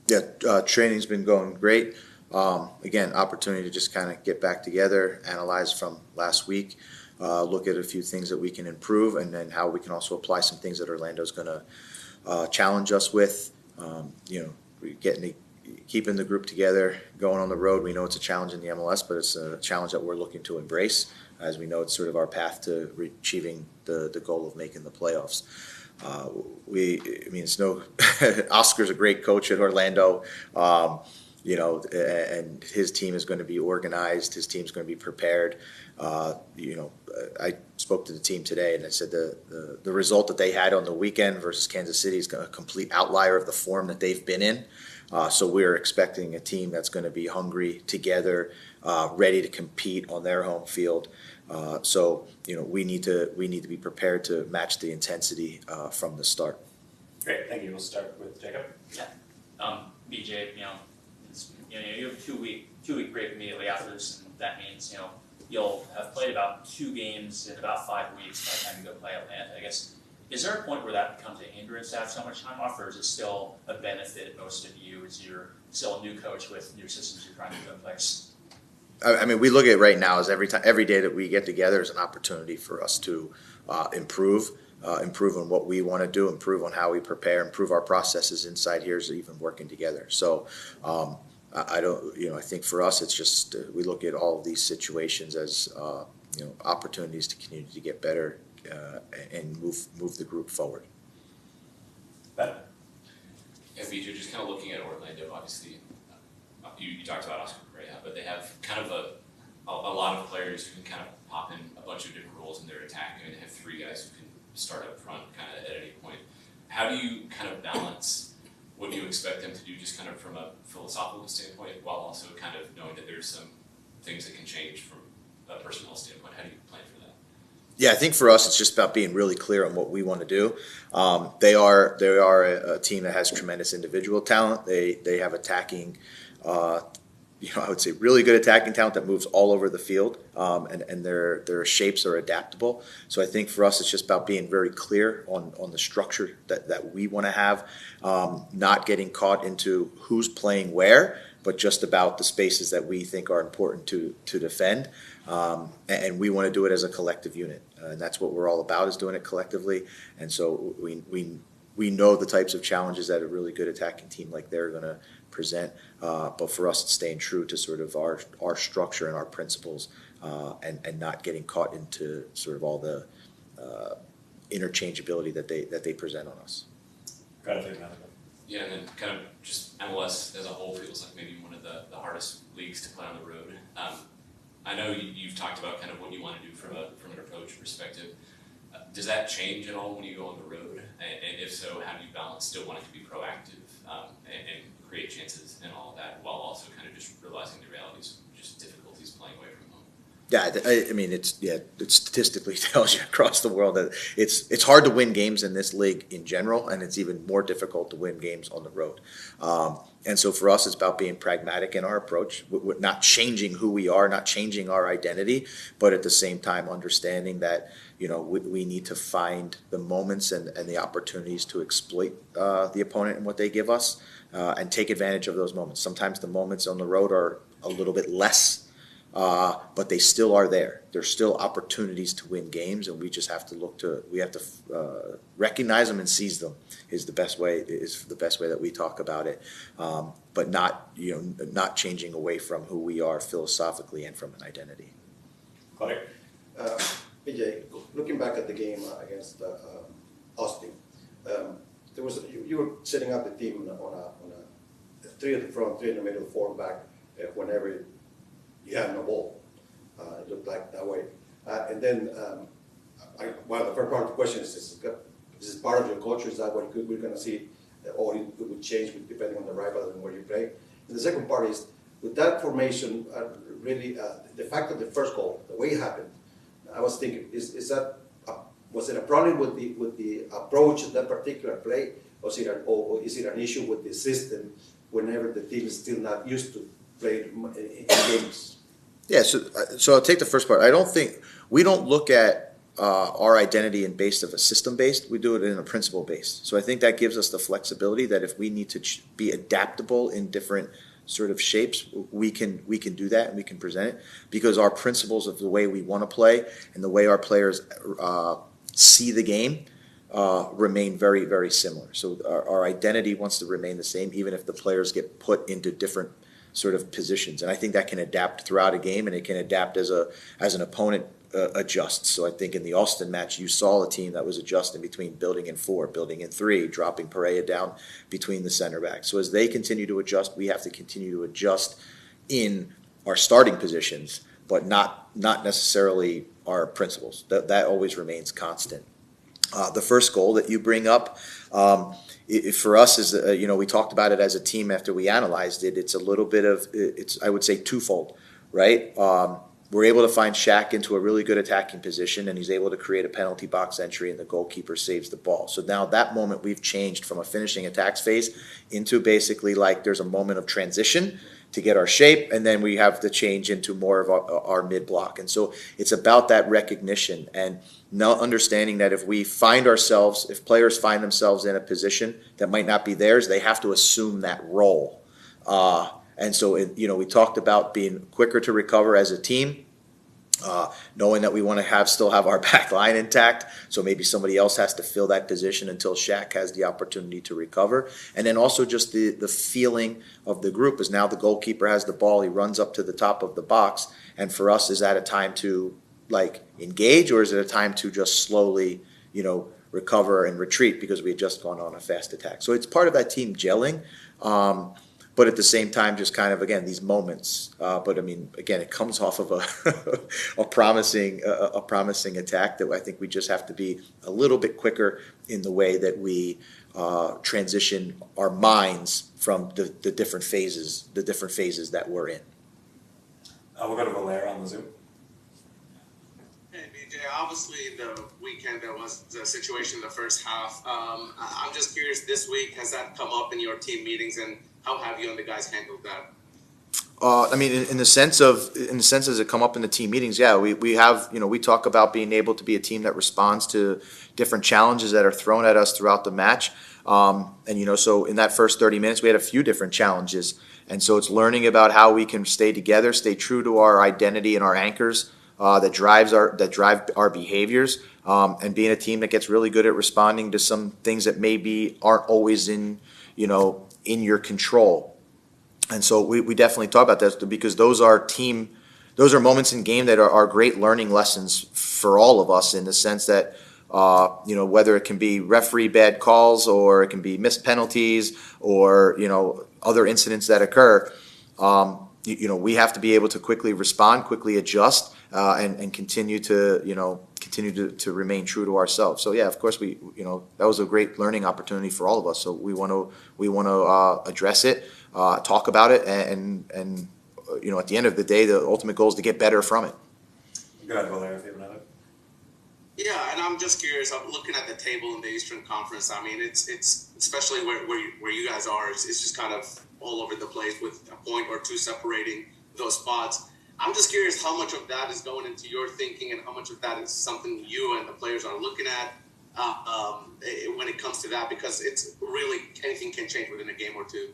Yeah, training's been going great. Again, opportunity to just kind of get back together, analyze from last week, look at a few things that we can improve, and then how we can also apply some things that Orlando's going to challenge us with. Keeping the group together, going on the road. We know it's a challenge in the MLS, but it's a challenge that we're looking to embrace, as we know it's sort of our path to achieving the goal of making the playoffs. It's no. Oscar's a great coach at Orlando. And his team is going to be organized. His team's going to be prepared. I spoke to the team today, and I said the result that they had on the weekend versus Kansas City is a complete outlier of the form that they've been in. So we're expecting a team that's going to be hungry, together, ready to compete on their home field. We need to be prepared to match the intensity from the start. Great, thank you. We'll start with Jacob. Yeah. BJ, you have a two-week break immediately after this, and that means you'll have played about 2 games in about 5 weeks by the time you go play Atlanta. I guess, is there a point where that becomes a hindrance to have so much time off, or is it still a benefit most of you as you're still a new coach with new systems you're trying to put in place? We look at it right now as every day that we get together is an opportunity for us to improve on what we want to do, improve on how we prepare, improve our processes inside here, is even working together. So I think for us it's just we look at all of these situations as opportunities to continue to get better and move the group forward. Ben? Yeah, BJ, just kind of looking at Orlando, obviously, you talked about Oscar Correa, but they have kind of a lot of players who can kind of pop in a bunch of different roles in their attack. They have 3 guys who can start up front kind of at any point. How do you kind of balance what you expect them to do just kind of from a philosophical standpoint, while also kind of knowing that there's some things that can change from a personnel standpoint? How do you plan for that? Yeah, I think for us it's just about being really clear on what we want to do. They are a team that has tremendous individual talent. They have attacking, I would say really good attacking talent that moves all over the field, and their shapes are adaptable. So I think for us it's just about being very clear on the structure that we want to have, not getting caught into who's playing where, but just about the spaces that we think are important to defend. And we want to do it as a collective unit, and that's what we're all about, is doing it collectively. And so we know the types of challenges that a really good attacking team like they're going to present, but for us it's staying true to sort of our structure and our principles, and not getting caught into sort of all the interchangeability that they present on us. Go ahead, Yeah, and then kind of just MLS as a whole feels like maybe one of the hardest leagues to play on the road. I know you've talked about kind of what you want to do from an approach perspective. Does that change at all when you go on the road? And if so, how do you balance still wanting to be proactive and create chances and all of that, while also kind of just realizing the realities of just difficulties playing away from home? Yeah, it statistically tells you across the world that it's hard to win games in this league in general, and it's even more difficult to win games on the road. And so for us, it's about being pragmatic in our approach, not changing who we are, not changing our identity, but at the same time understanding that we need to find the moments and the opportunities to exploit the opponent and what they give us, and take advantage of those moments. Sometimes the moments on the road are a little bit less, but they still are there. There's still opportunities to win games, and we just have to recognize them and seize them is the best way that we talk about it, but not changing away from who we are philosophically and from an identity. Claudia? PJ, looking back at the game against Austin, you were setting up the team on a 3 at the front, 3 in the middle, 4 back, whenever you had no ball. It looked like that way. And then, the first part of the question is this part of your culture? Is that what we're going to see, or it would change depending on the rival and where you play? And the second part is, with that formation, the fact of the first goal, the way it happened, I was thinking, was it a problem with the approach of that particular play, or is it an issue with the system whenever the team is still not used to play in games? Yeah, so I'll take the first part. I don't think we don't look at our identity in based of a system based. We do it in a principle based. So I think that gives us the flexibility that if we need to be adaptable in different sort of shapes, we can do that and we can present it because our principles of the way we want to play and the way our players see the game remain very, very similar. So our identity wants to remain the same, even if the players get put into different sort of positions. And I think that can adapt throughout a game, and it can adapt as an opponent adjusts. So I think in the Austin match, you saw a team that was adjusting between building in 4, building in 3, dropping Perea down between the center backs. So as they continue to adjust, we have to continue to adjust in our starting positions, but not necessarily our principles. That always remains constant. The first goal that you bring up, for us is, we talked about it as a team after we analyzed it. It's a little bit of, I would say twofold, right? We're able to find Shaq into a really good attacking position, and he's able to create a penalty box entry, and the goalkeeper saves the ball. So now that moment we've changed from a finishing attacks phase into basically like there's a moment of transition to get our shape, and then we have to change into more of our mid block. And so it's about that recognition and now understanding that if players find themselves in a position that might not be theirs, they have to assume that role. And so, we talked about being quicker to recover as a team, knowing that we want to still have our back line intact. So maybe somebody else has to fill that position until Shaq has the opportunity to recover. And then also just the feeling of the group is now the goalkeeper has the ball. He runs up to the top of the box. And for us, is that a time to engage, or is it a time to just slowly, recover and retreat because we had just gone on a fast attack? So it's part of that team gelling. But at the same time, just kind of, again, these moments. But I mean, again, it comes off of a promising attack that I think we just have to be a little bit quicker in the way that we transition our minds from the different phases that we're in. We'll go to Valera on the Zoom. Hey, BJ, obviously the weekend there was the situation in the first half. I'm just curious, this week, has that come up in your team meetings, and how have you and the guys handled that? I mean, in the sense as it come up in the team meetings, yeah, we have, we talk about being able to be a team that responds to different challenges that are thrown at us throughout the match. So in that first 30 minutes, we had a few different challenges. And so it's learning about how we can stay together, stay true to our identity and our anchors that drive our behaviors, and being a team that gets really good at responding to some things that maybe aren't always in your control. And so we definitely talk about that because those are moments in game that are great learning lessons for all of us, in the sense that whether it can be referee bad calls, or it can be missed penalties, or other incidents that occur. We have to be able to quickly respond, quickly adjust, and continue to remain true to ourselves. So yeah, of course that was a great learning opportunity for all of us. So we want to address it, talk about it, and at the end of the day, the ultimate goal is to get better from it. Go ahead, Valera, if you have another. Yeah, and I'm just curious. I'm looking at the table in the Eastern Conference. I mean, it's especially where you guys are. It's just kind of all over the place with a point or two separating those spots. I'm just curious how much of that is going into your thinking, and how much of that is something you and the players are looking at when it comes to that, because it's really anything can change within a game or two.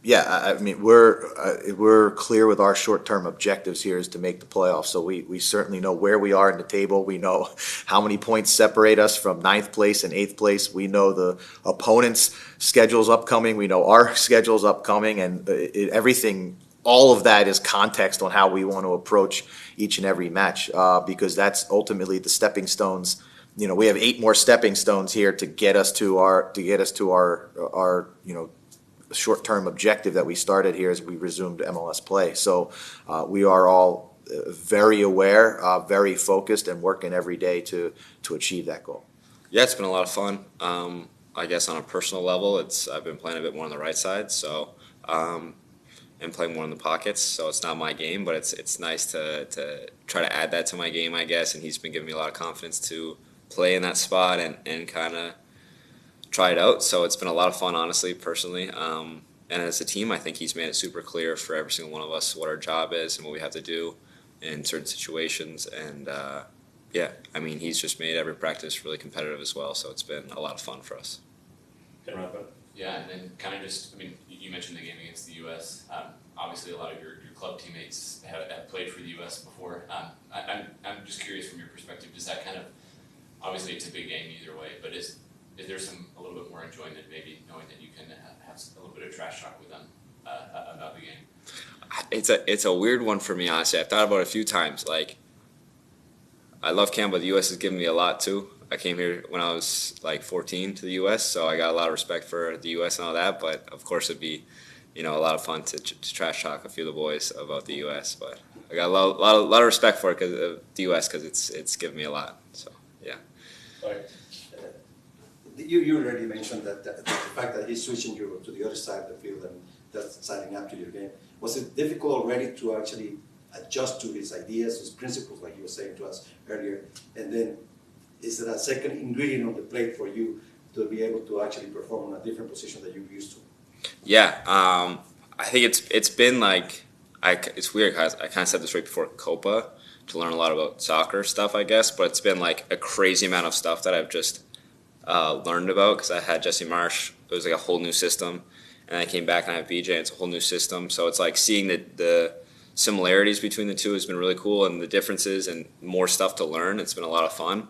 Yeah, I mean, we're clear with our short-term objectives here is to make the playoffs. So we certainly know where we are in the table. We know how many points separate us from 9th place and 8th place. We know the opponent's schedule's upcoming. We know our schedule's upcoming, and everything. All of that is context on how we want to approach each and every match, because that's ultimately the stepping stones. We have 8 more stepping stones here to get us to our short-term objective that we started here as we resumed MLS play. So we are all very aware, very focused, and working every day to achieve that goal. Yeah, it's been a lot of fun. I guess on a personal level, I've been playing a bit more on the right side, so and playing more in the pockets. So it's not my game, but it's nice to try to add that to my game, I guess. And he's been giving me a lot of confidence to play in that spot and kind of try it out. So it's been a lot of fun, honestly, personally. And as a team, I think he's made it super clear for every single one of us what our job is and what we have to do in certain situations. And yeah, I mean, he's just made every practice really competitive as well, so it's been a lot of fun for us. Can wrap up. Yeah, and then kind of just, I mean, you mentioned the game against the U.S. Obviously, a lot of your club teammates have played for the U.S. before. I'm just curious from your perspective, does that kind of, obviously it's a big game either way, but is there a little bit more enjoyment maybe knowing that you can have a little bit of trash talk with them about the game? It's a weird one for me, honestly. I've thought about it a few times. Like, I love Cam, but the U.S. has given me a lot too. I came here when I was like 14 to the U.S., so I got a lot of respect for the U.S. and all that. But of course, it'd be, a lot of fun to trash talk a few of the boys about the U.S. But I got a lot of respect for it because of the U.S. because it's given me a lot. So yeah. Like, You already mentioned that the fact that he's switching you to the other side of the field and that's signing up to your game. Was it difficult already to actually adjust to his ideas, his principles, like you were saying to us earlier? And then is it a second ingredient on the plate for you to be able to actually perform in a different position that you're used to? Yeah, I think it's been like it's weird because I kind of said this right before Copa to learn a lot about soccer stuff, I guess. But it's been like a crazy amount of stuff that I've just learned about because I had Jesse Marsh. It was like a whole new system, and I came back and I have BJ. And it's a whole new system, so it's like seeing the similarities between the two has been really cool, and the differences and more stuff to learn. It's been a lot of fun.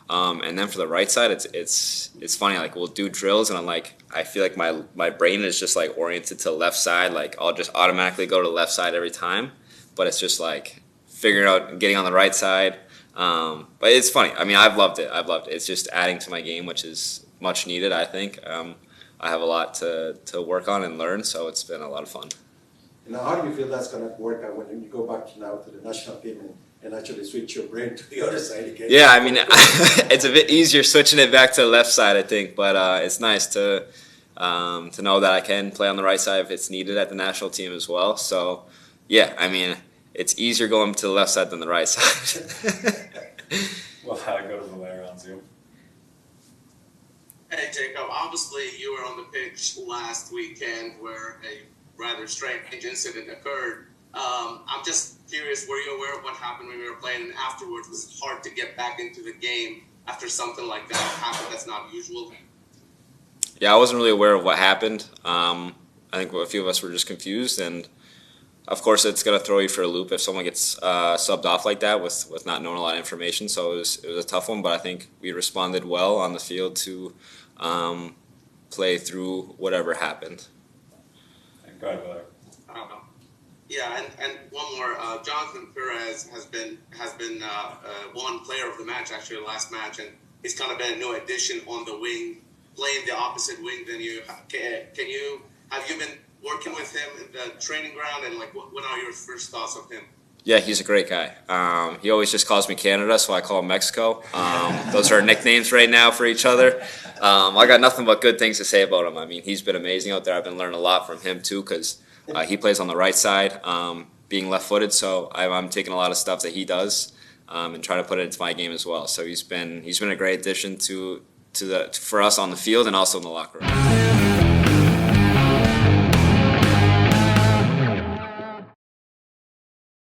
And then for the right side, it's funny. Like we'll do drills, and I feel like my brain is just like oriented to the left side. Like I'll just automatically go to the left side every time, but it's just like figuring out and getting on the right side. But it's funny. I mean, I've loved it. It's just adding to my game, which is much needed, I think. I have a lot to work on and learn, so it's been a lot of fun. Now, how do you feel that's going to work out when you go back now to the national team and actually switch your brain to the other side again? Yeah, I mean, it's a bit easier switching it back to the left side, I think. But it's nice to know that I can play on the right side if it's needed at the national team as well. So, yeah, I mean, it's easier going to the left side than the right side. well, I go to Valera on Zoom. Hey Jacob, obviously you were on the pitch last weekend where a rather strange incident occurred. I'm just curious, were you aware of what happened when we were playing? And afterwards, was it hard to get back into the game after something like that happened that's not usual? Yeah, I wasn't really aware of what happened. I think a few of us were just confused, and of course, it's going to throw you for a loop if someone gets subbed off like that with not knowing a lot of information. So it was a tough one, but I think we responded well on the field to play through whatever happened. Go ahead, Valera. Yeah, and one more. Jonathan Perez has been one player of the match, actually, the last match, and he's kind of been a new addition on the wing, playing the opposite wing than you. Have you been working with him in the training ground, and what are your first thoughts of him? Yeah, he's a great guy. He always just calls me Canada, so I call him Mexico. Those are our nicknames right now for each other. I got nothing but good things to say about him. I mean, he's been amazing out there. I've been learning a lot from him too, because he plays on the right side, being left-footed. So I'm taking a lot of stuff that he does and trying to put it into my game as well. So he's been a great addition for us on the field and also in the locker room.